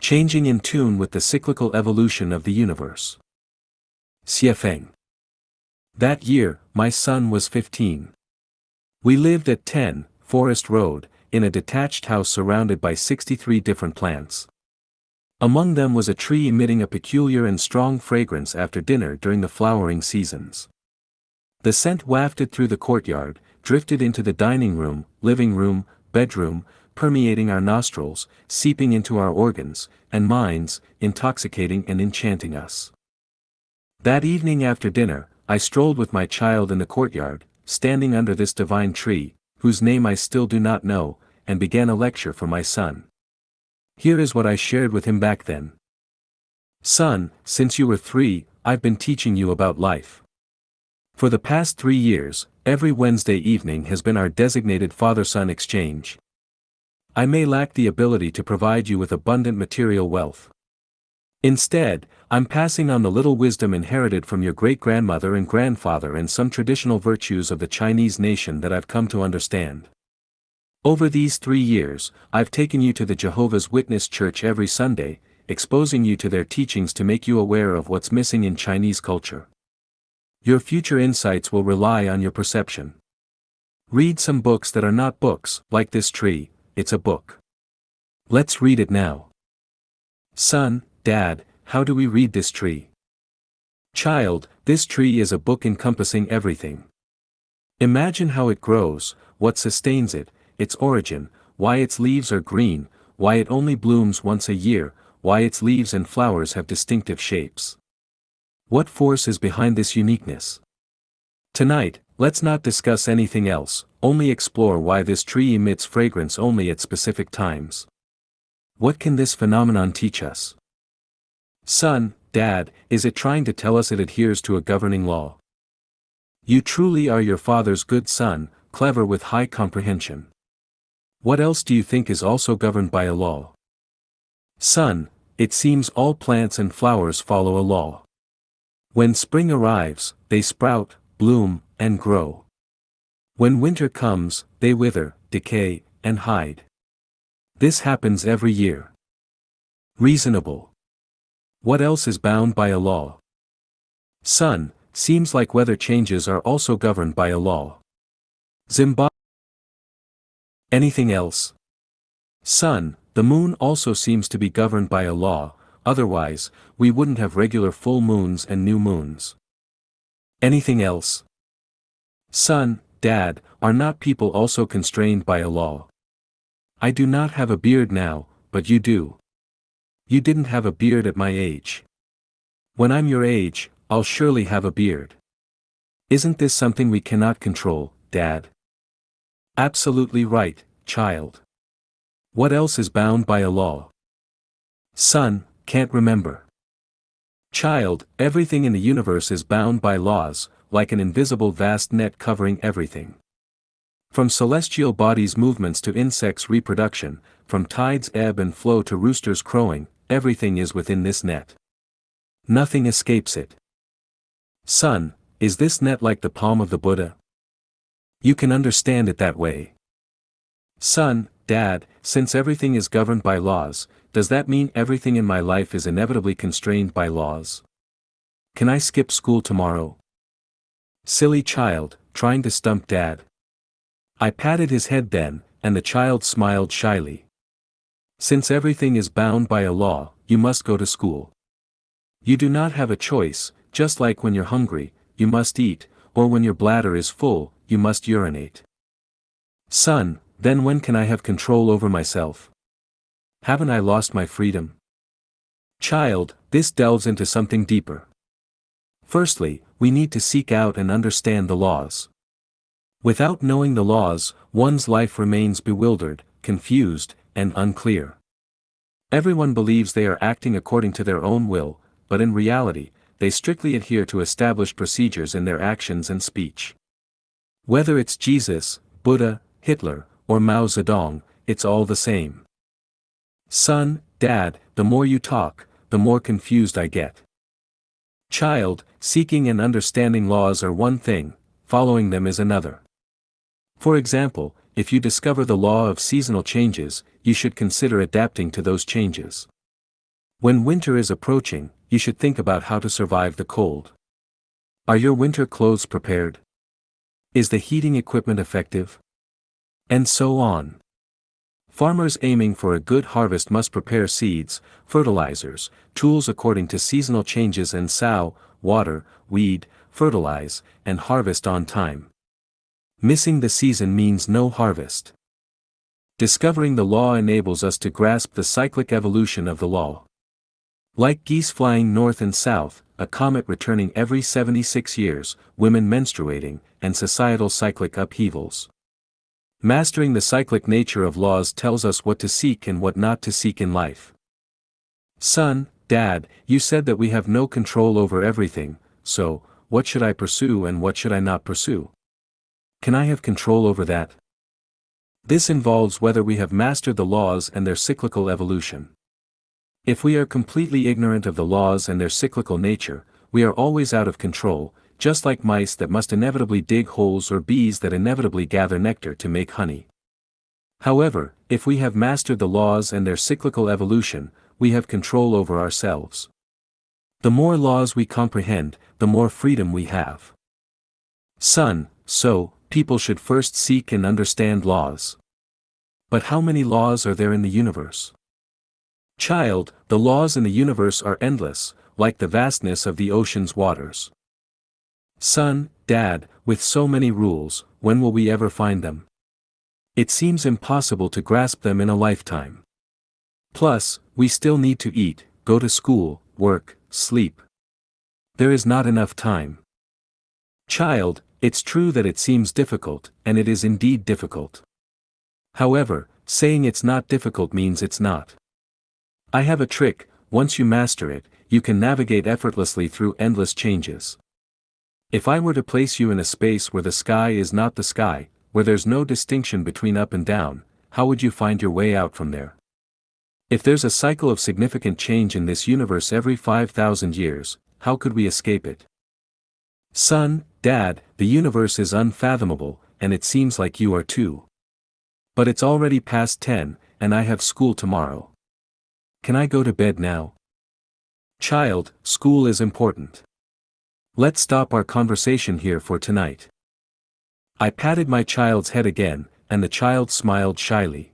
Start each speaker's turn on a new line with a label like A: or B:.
A: changing in tune with the cyclical evolution of the universe. Xiefeng. That year, my son was 15. We lived at 10, Forest Road, in a detached house surrounded by 63 different plants. Among them was a tree emitting a peculiar and strong fragrance after dinner during the flowering seasons. The scent wafted through the courtyard, drifted into the dining room, living room, bedroom, permeating our nostrils, seeping into our organs and minds, intoxicating and enchanting us. That evening after dinner, I strolled with my child in the courtyard, standing under this divine tree, whose name I still do not know, and began a lecture for my son. Here is what I shared with him back then. Son, since you were 3, I've been teaching you about life. For the past 3 years, every Wednesday evening has been our designated father-son exchange. I may lack the ability to provide you with abundant material wealth. Instead, I'm passing on the little wisdom inherited from your great-grandmother and grandfather and some traditional virtues of the Chinese nation that I've come to understand. Over these 3 years, I've taken you to the Jehovah's Witness Church every Sunday, exposing you to their teachings to make you aware of what's missing in Chinese culture. Your future insights will rely on your perception. Read some books that are not books, like this tree, it's a book. Let's read it now. Son, Dad, how do we read this tree? Child, this tree is a book encompassing everything. Imagine how it grows, what sustains it, its origin, why its leaves are green, why it only blooms once a year, why its leaves and flowers have distinctive shapes. What force is behind this uniqueness? Tonight, let's not discuss anything else, only explore why this tree emits fragrance only at specific times. What can this phenomenon teach us? Son, Dad, is it trying to tell us it adheres to a governing law? You truly are your father's good son, clever with high comprehension. What else do you think is also governed by a law? Son, it seems all plants and flowers follow a law. When spring arrives, they sprout, bloom, and grow. When winter comes, they wither, decay, and hide. This happens every year. Reasonable. What else is bound by a law? Son, seems like weather changes are also governed by a law. Zimbabwe. Anything else? Son, the moon also seems to be governed by a law, otherwise, we wouldn't have regular full moons and new moons. Anything else? Son, Dad, are not people also constrained by a law? I do not have a beard now, but you do. You didn't have a beard at my age. When I'm your age, I'll surely have a beard. Isn't this something we cannot control, Dad? Absolutely right, child. What else is bound by a law? Son, can't remember. Child, everything in the universe is bound by laws, like an invisible vast net covering everything. From celestial bodies' movements to insects' reproduction, from tides' ebb and flow to roosters' crowing, everything is within this net. Nothing escapes it. Son, is this net like the palm of the Buddha? You can understand it that way. Son, Dad, since everything is governed by laws, does that mean everything in my life is inevitably constrained by laws? Can I skip school tomorrow? Silly child, trying to stump Dad. I patted his head then, and the child smiled shyly. Since everything is bound by a law, you must go to school. You do not have a choice, just like when you're hungry, you must eat, or when your bladder is full, you must urinate. Son, then when can I have control over myself? Haven't I lost my freedom? Child, this delves into something deeper. Firstly, we need to seek out and understand the laws. Without knowing the laws, one's life remains bewildered, confused, and unclear. Everyone believes they are acting according to their own will, but in reality, they strictly adhere to established procedures in their actions and speech. Whether it's Jesus, Buddha, Hitler, or Mao Zedong, it's all the same. Son, Dad, the more you talk, the more confused I get. Child, seeking and understanding laws are one thing, following them is another. For example, if you discover the law of seasonal changes, you should consider adapting to those changes. When winter is approaching, you should think about how to survive the cold. Are your winter clothes prepared? Is the heating equipment effective? And so on. Farmers aiming for a good harvest must prepare seeds, fertilizers, tools according to seasonal changes and sow, water, weed, fertilize, and harvest on time. Missing the season means no harvest. Discovering the law enables us to grasp the cyclic evolution of the law. Like geese flying north and south, a comet returning every 76 years, women menstruating, and societal cyclic upheavals. Mastering the cyclic nature of laws tells us what to seek and what not to seek in life. Son, Dad, you said that we have no control over everything, so, what should I pursue and what should I not pursue? Can I have control over that? This involves whether we have mastered the laws and their cyclical evolution. If we are completely ignorant of the laws and their cyclical nature, we are always out of control, just like mice that must inevitably dig holes or bees that inevitably gather nectar to make honey. However, if we have mastered the laws and their cyclical evolution, we have control over ourselves. The more laws we comprehend, the more freedom we have. Son, so, people should first seek and understand laws. But how many laws are there in the universe? Child, the laws in the universe are endless, like the vastness of the ocean's waters. Son, Dad, with so many rules, when will we ever find them? It seems impossible to grasp them in a lifetime. Plus, we still need to eat, go to school, work, sleep. There is not enough time. Child, it's true that it seems difficult, and it is indeed difficult. However, saying it's not difficult means it's not. I have a trick, once you master it, you can navigate effortlessly through endless changes. If I were to place you in a space where the sky is not the sky, where there's no distinction between up and down, how would you find your way out from there? If there's a cycle of significant change in this universe every 5,000 years, how could we escape it? Son, Dad, the universe is unfathomable, and it seems like you are too. But it's already past 10, and I have school tomorrow. Can I go to bed now? Child, school is important. Let's stop our conversation here for tonight. I patted my child's head again, and the child smiled shyly.